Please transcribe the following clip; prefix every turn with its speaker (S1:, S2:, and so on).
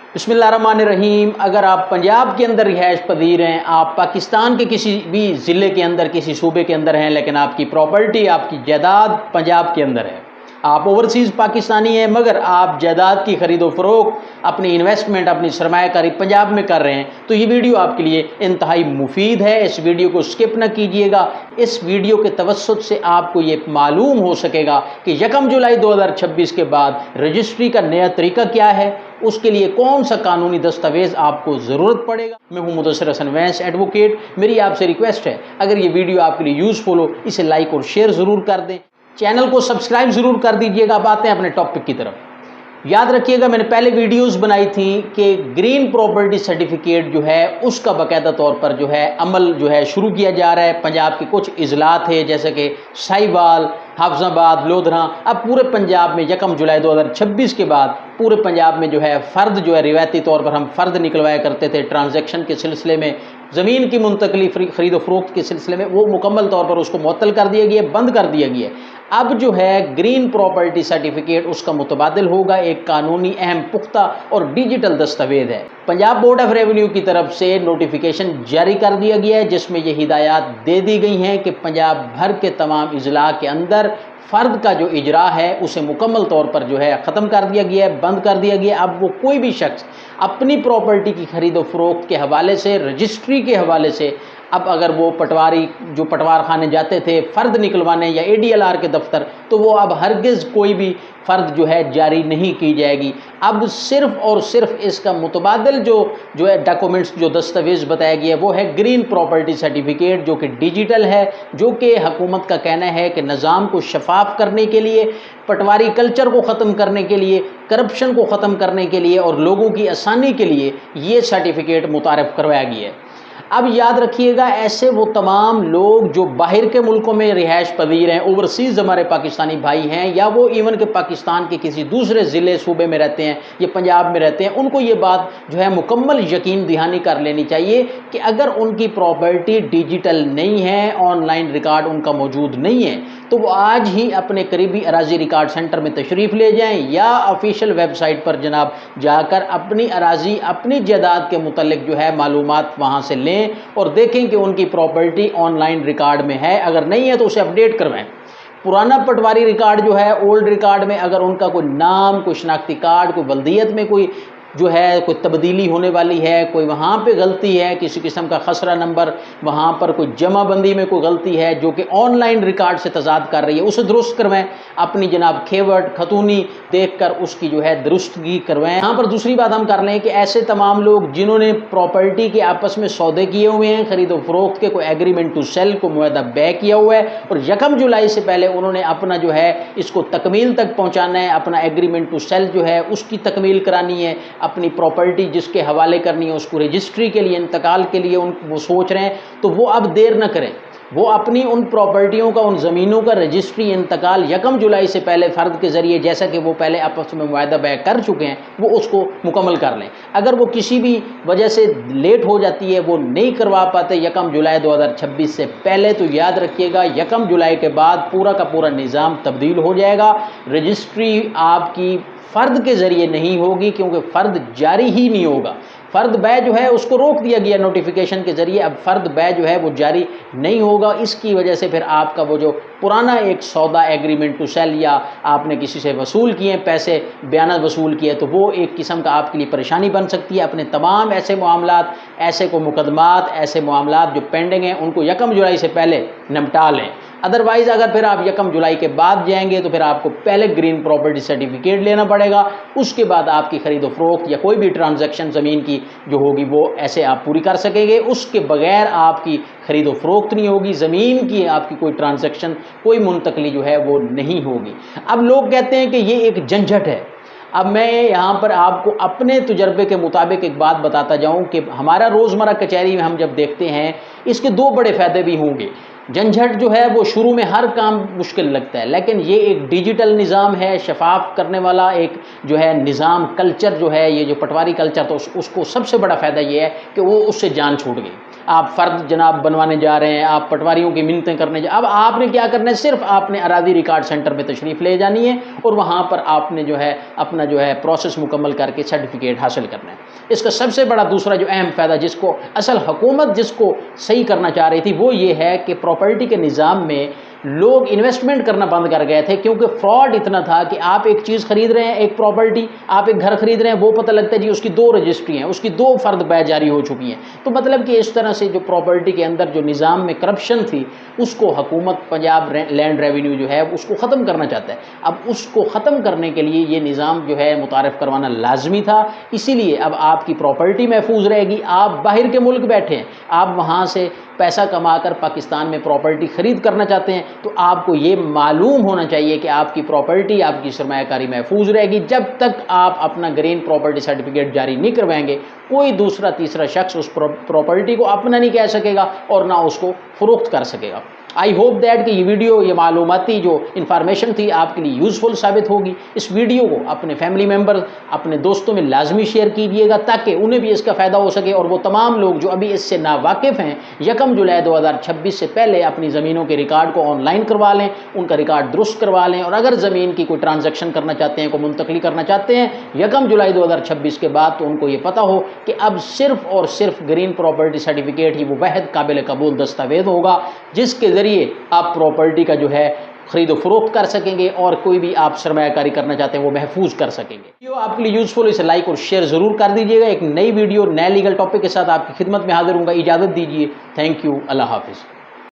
S1: बिस्मिल्लाहिर्रहमानिर्रहीम। अगर आप पंजाब के अंदर रिहाइश पजीर हैं, आप पाकिस्तान के किसी भी ज़िले के अंदर किसी सूबे के अंदर हैं, लेकिन आपकी प्रॉपर्टी आपकी जायदाद पंजाब के अंदर है, आप ओवरसीज़ पाकिस्तानी हैं मगर आप जायदाद की ख़रीदो फ़रोख्त अपनी इन्वेस्टमेंट अपनी सरमायाकारी पंजाब में कर रहे हैं, तो ये वीडियो आपके लिए इंतहाई मुफीद है। इस वीडियो को स्किप न कीजिएगा। इस वीडियो के तवस्सुत से आपको ये मालूम हो सकेगा कि 1 जुलाई 2026 के बाद रजिस्ट्री का नया तरीका क्या है, उसके लिए कौन सा कानूनी दस्तावेज़ आपको ज़रूरत पड़ेगा। मैं हूं मुदस्सिर हसन वैंस एडवोकेट। मेरी आपसे रिक्वेस्ट है, अगर ये वीडियो आपके लिए यूज़फुल हो इसे लाइक और शेयर ज़रूर कर दें, चैनल को सब्सक्राइब ज़रूर कर दीजिएगा। अब आते हैं अपने टॉपिक की तरफ। याद रखिएगा, मैंने पहले वीडियोस बनाई थी कि ग्रीन प्रॉपर्टी सर्टिफिकेट जो है उसका बाकायदा तौर पर जो है अमल जो है शुरू किया जा रहा है। पंजाब के कुछ इजलात थे जैसे कि साहिवाल, हाफजाबाद, लोधरा। अब पूरे पंजाब में 1 जुलाई 2026 के बाद पूरे पंजाब में जो है फ़र्द जो है रिवायती तौर पर हम फ़र्द निकलवाया करते थे ट्रांजैक्शन के सिलसिले में, ज़मीन की मुंतकली ख़रीद फ़रोख्त के सिलसिले में, वो मुकम्मल तौर पर उसको मुअत्तल कर दिया गया, बंद कर दिया गया। अब जो है ग्रीन प्रॉपर्टी सर्टिफिकेट उसका मुतबादिल होगा, एक कानूनी अहम पुख्ता और डिजिटल दस्तावेज़ है। पंजाब बोर्ड ऑफ रेवेन्यू की तरफ से नोटिफिकेशन जारी कर दिया गया है जिसमें ये हिदायत दे दी गई हैं कि पंजाब भर के तमाम अजला के अंदर फ़र्द का जो इजरा है उसे मुकम्मल तौर पर जो है ख़त्म कर दिया गया है, बंद कर दिया गया है। अब वो कोई भी शख्स अपनी प्रॉपर्टी की ख़रीदो फ़रोख्त के हवाले से, रजिस्ट्री के हवाले से, अब अगर वो पटवारी जो पटवार खाने जाते थे फ़र्द निकलवाने या ADLR के दफ्तर, तो वो अब हरगिज़ कोई भी फ़र्द जो है जारी नहीं की जाएगी। अब सिर्फ़ और सिर्फ इसका मुतबादिल जो है डॉक्यूमेंट्स जो दस्तावेज़ बताया गया है वो है ग्रीन प्रॉपर्टी सर्टिफिकेट, जो कि डिजिटल है, जो कि हुकूमत का कहना है कि निज़ाम को शफाफ करने के लिए, पटवारी कल्चर को ख़त्म करने के लिए, करप्शन को ख़त्म करने के लिए और लोगों की आसानी के लिए ये सर्टिफिकेट मुतारफ़ करवाया गया है। अब याद रखिएगा, ऐसे वो तमाम लोग जो बाहर के मुल्कों में रिहाइश पजीर हैं, ओवरसीज़ हमारे पाकिस्तानी भाई हैं, या वो इवन के पाकिस्तान के किसी दूसरे ज़िले सूबे में रहते हैं या पंजाब में रहते हैं, उनको ये बात जो है मुकम्मल यकीन दहानी कर लेनी चाहिए कि अगर उनकी प्रॉपर्टी डिजिटल नहीं है, ऑनलाइन रिकॉर्ड उनका मौजूद नहीं है, तो वो आज ही अपने करीबी अराजी रिकॉर्ड सेंटर में तशरीफ़ ले जाएँ या ऑफिशियल वेबसाइट पर जनाब जाकर अपनी अराजी अपनी जायदाद के मुतल्लिक जो है मालूमात वहाँ से लें और देखें कि उनकी प्रॉपर्टी ऑनलाइन रिकॉर्ड में है। अगर नहीं है तो उसे अपडेट करवाएं। पुराना पटवारी रिकॉर्ड जो है, ओल्ड रिकॉर्ड में अगर उनका कोई नाम, कोई शनाख्ती कार्ड, कोई बल्दियत में कोई जो है कोई तब्दीली होने वाली है, कोई वहाँ पे गलती है, किसी किस्म का खसरा नंबर, वहाँ पर कोई जमाबंदी में कोई गलती है जो कि ऑनलाइन रिकॉर्ड से तजाद कर रही है, उसे दुरुस्त करवाएं। अपनी जनाब खेवट खतूनी देखकर उसकी जो है दुरुस्तगी करवाएं। यहाँ पर दूसरी बात हम कर लें कि ऐसे तमाम लोग जिन्होंने प्रॉपर्टी के आपस में सौदे किए हुए हैं, ख़रीदो फ़रोख्त के कोई एग्रीमेंट टू सेल को मुआहदा बै किया हुआ है और 1 जुलाई से पहले उन्होंने अपना जो है इसको तकमील तक पहुँचाना है, अपना एग्रीमेंट टू सेल जो है उसकी तकमील करानी है, अपनी प्रॉपर्टी जिसके हवाले करनी है उसको रजिस्ट्री के लिए, इंतकाल के लिए वो सोच रहे हैं, तो वो अब देर न करें। वो अपनी उन प्रॉपर्टियों का, उन ज़मीनों का रजिस्ट्री इंतकाल 1 जुलाई से पहले फ़र्द के ज़रिए, जैसा कि वो पहले आपस में मुआहदा बै कर चुके हैं, वो उसको मुकम्मल कर लें। अगर वो किसी भी वजह से लेट हो जाती है, वो नहीं करवा पाते 1 जुलाई 2026 से पहले, तो याद रखिएगा 1 जुलाई के बाद पूरा का पूरा निज़ाम तब्दील हो जाएगा। रजिस्ट्री आपकी फ़र्द के ज़रिए नहीं होगी क्योंकि फ़र्द जारी ही नहीं होगा। फ़र्द बै जो है उसको रोक दिया गया नोटिफिकेशन के ज़रिए, अब फ़र्द बै जो है वो जारी नहीं होगा। इसकी वजह से फिर आपका वो जो पुराना एक सौदा एग्रीमेंट टू सेल या आपने किसी से वसूल किए पैसे, बयान वसूल किए, तो वो एक किस्म का आपके लिए परेशानी बन सकती है। अपने तमाम ऐसे मामलात, ऐसे को मुकदमात, ऐसे मामलात जो पेंडिंग हैं उनको 1 जुलाई से पहले निपटा लें। अदरवाइज़ अगर फिर आप 1 जुलाई के बाद जाएंगे तो फिर आपको पहले ग्रीन प्रॉपर्टी सर्टिफिकेट लेना पड़ेगा, उसके बाद आपकी ख़रीदो फ़रोख्त या कोई भी ट्रांजैक्शन ज़मीन की जो होगी वो ऐसे आप पूरी कर सकेंगे। उसके बगैर आपकी ख़रीदो फ़रोख्त नहीं होगी, ज़मीन की आपकी कोई ट्रांजैक्शन, कोई मुंतकली जो है वो नहीं होगी। अब लोग कहते हैं कि ये एक झंझट है। अब मैं यहाँ पर आपको अपने तजुर्बे के मुताबिक एक बात बताता जाऊँ कि हमारा रोज़मर्रा कचहरी में हम जब देखते हैं, इसके 2 बड़े फ़ायदे भी होंगे। झंझट जो है वो शुरू में हर काम मुश्किल लगता है, लेकिन ये एक डिजिटल निज़ाम है, शफाफ करने वाला एक जो है निज़ाम, कल्चर जो है, ये जो पटवारी कल्चर, तो उसको सबसे बड़ा फ़ायदा ये है कि वो उससे जान छूट गई। आप फ़र्द जनाब बनवाने जा रहे हैं, आप पटवारियों की मिन्नतें करने अब आपने क्या करना है, सिर्फ आपने अरादी रिकॉर्ड सेंटर में तशरीफ़ ले जानी है और वहाँ पर आपने जो है अपना जो है प्रोसेस मुकम्मल करके सर्टिफिकेट हासिल करना है। اس کا سب سے بڑا دوسرا جو اہم فائدہ جس کو اصل حکومت جس کو صحیح کرنا چاہ رہی تھی وہ یہ ہے کہ پراپرٹی کے نظام میں لوگ انویسٹمنٹ کرنا بند کر گئے تھے، کیونکہ فراڈ اتنا تھا کہ آپ ایک چیز خرید رہے ہیں، ایک پراپرٹی، آپ ایک گھر خرید رہے ہیں، وہ پتہ لگتا ہے جی اس کی 2 رجسٹری ہیں، اس کی 2 فرد بیع جاری ہو چکی ہیں۔ تو مطلب کہ اس طرح سے جو پراپرٹی کے اندر جو نظام میں کرپشن تھی اس کو حکومت پنجاب لینڈ ریونیو جو ہے اس کو ختم کرنا چاہتا ہے۔ اب اس کو ختم کرنے کے لیے یہ نظام جو ہے متعارف کروانا لازمی تھا، اسی لیے اب آپ کی پراپرٹی محفوظ رہے گی۔ آپ باہر کے ملک بیٹھے ہیں، آپ وہاں سے پیسہ کما کر پاکستان میں پراپرٹی خرید کرنا چاہتے ہیں تو آپ کو یہ معلوم ہونا چاہیے کہ آپ کی پراپرٹی، آپ کی سرمایہ کاری محفوظ رہے گی۔ جب تک آپ اپنا گرین پراپرٹی سرٹیفکیٹ جاری نہیں کروائیں گے، کوئی دوسرا تیسرا شخص اس پراپرٹی کو اپنا نہیں کہہ سکے گا اور نہ اس کو فروخت کر سکے گا۔ آئی ہوپ دیٹ کہ یہ ویڈیو، یہ معلوماتی جو انفارمیشن تھی آپ کے لیے یوزفل ثابت ہوگی۔ اس ویڈیو کو اپنے فیملی ممبر، اپنے دوستوں میں لازمی شیئر کیجیے گا تاکہ انہیں بھی اس کا فائدہ ہو سکے، اور وہ تمام لوگ جو ابھی اس سے ناواقف ہیں 1 جولائی 2026 سے پہلے اپنی زمینوں کے ریکارڈ کو آن لائن کروا لیں، ان کا ریکارڈ درست کروا لیں، اور اگر زمین کی کوئی ٹرانزیکشن کرنا چاہتے ہیں، کوئی منتقلی کرنا چاہتے ہیں 1 جولائی 2026 کے بعد، تو ان کو یہ پتہ ہو کہ اب صرف اور صرف گرین پراپرٹی سرٹیفکیٹ ہی وہ واحد قابل قبول دستاویز ہوگا جس کے ذریعے آپ پراپرٹی کا جو ہے خرید و فروخت کر سکیں گے، اور کوئی بھی آپ سرمایہ کاری کرنا چاہتے ہیں وہ محفوظ کر سکیں گے۔ ویڈیو آپ کے لیے یوزفل، اسے لائک اور شیئر ضرور کر دیجیے گا۔ ایک نئی ویڈیو نئے لیگل ٹاپک کے ساتھ آپ کی خدمت میں حاضر ہوں گا۔ اجازت دیجیے، تھینک یو، اللہ حافظ۔